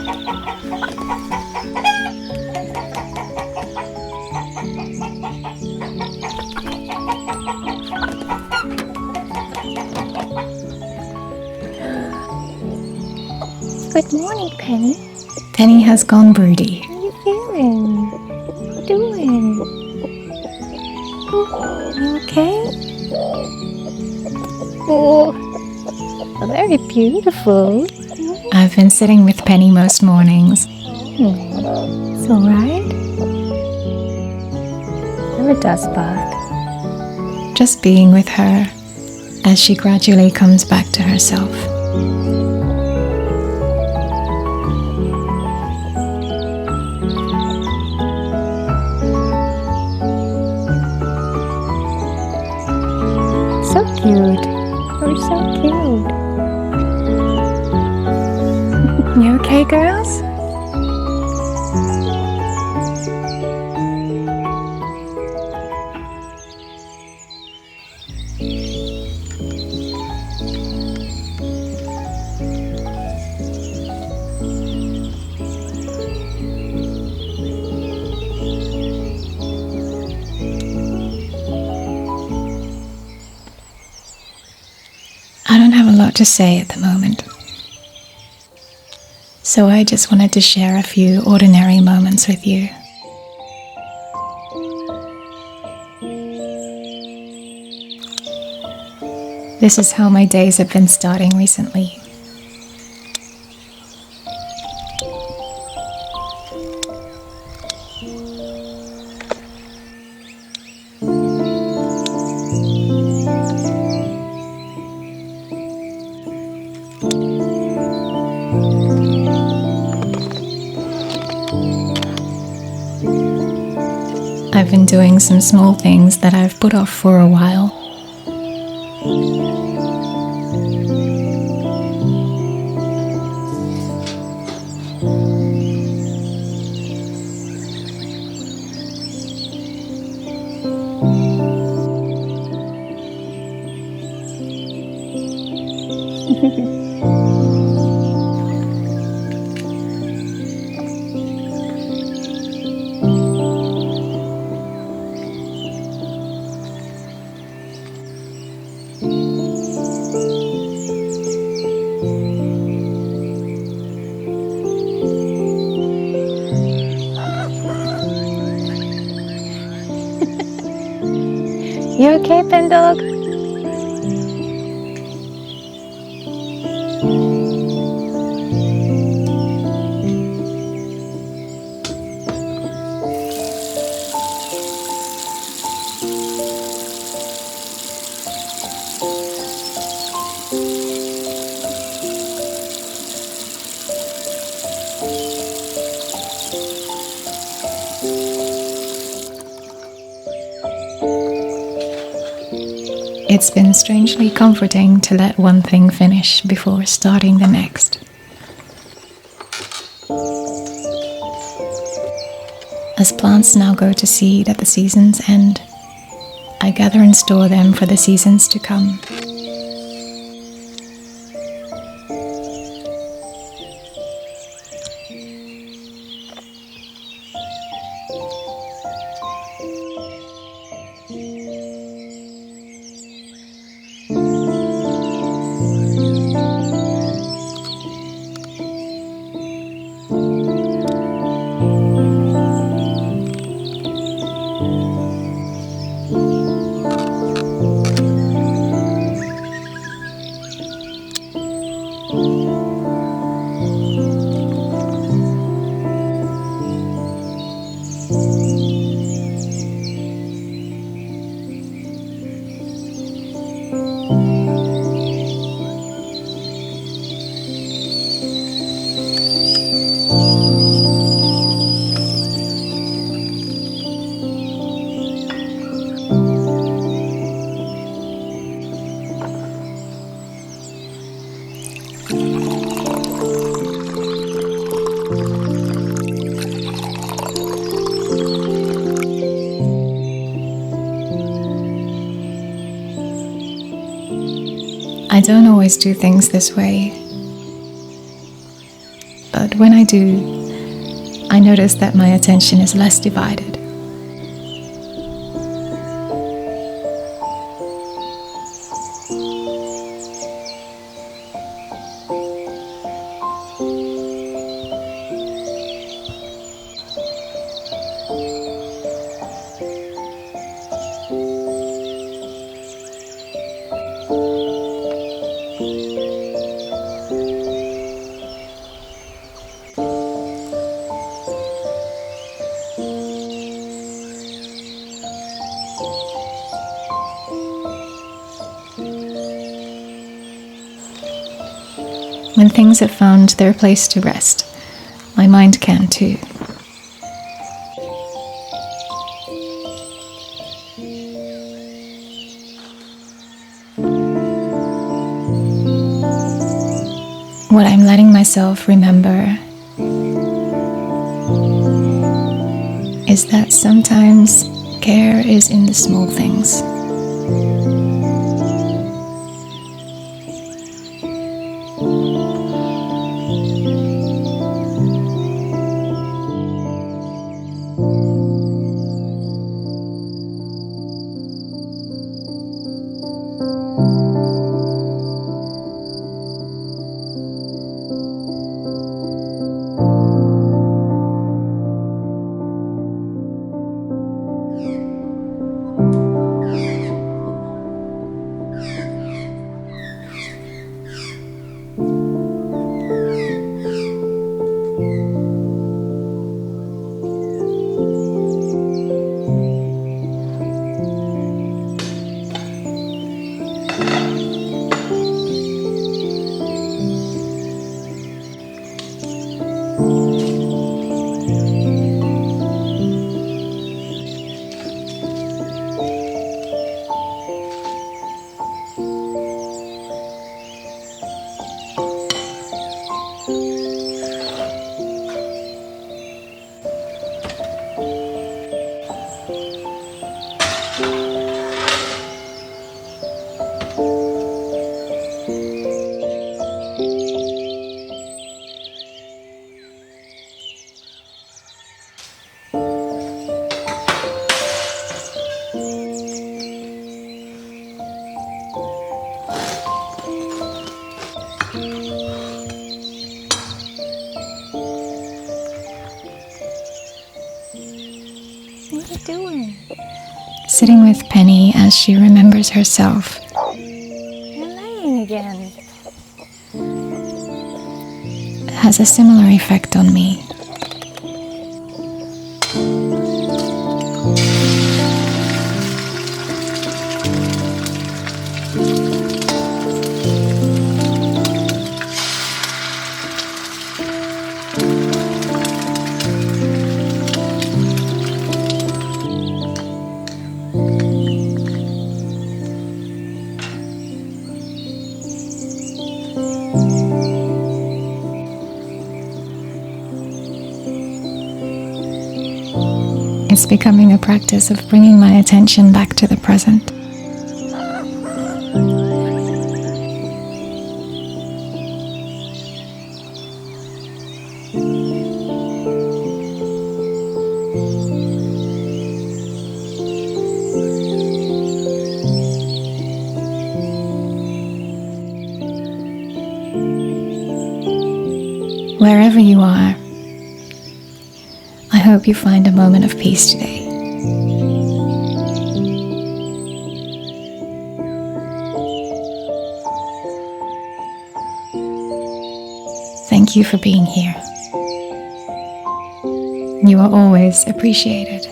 Good morning, Penny. Penny has gone broody. How are you feeling? What are you doing? You okay? Oh, very beautiful. I've been sitting with Penny most mornings. It's alright. Never does bug. Just being with her as she gradually comes back to herself. So cute. You're so cute. You okay, girls? I don't have a lot to say at the moment. So I just wanted to share a few ordinary moments with you. This is how my days have been starting recently. I've been doing some small things that I've put off for a while. You okay, Pen Dog? It's been strangely comforting to let one thing finish before starting the next. As plants now go to seed at the season's end, I gather and store them for the seasons to come. I don't always do things this way, but when I do, I notice that my attention is less divided. When things have found their place to rest, my mind can too. What I'm letting myself remember is that sometimes care is in the small things. What are you doing? Sitting with Penny as she remembers herself. You're laying again. Has a similar effect on me. It's becoming a practice of bringing my attention back to the present. Wherever you are, I hope you find a moment of peace today. Thank you for being here. You are always appreciated.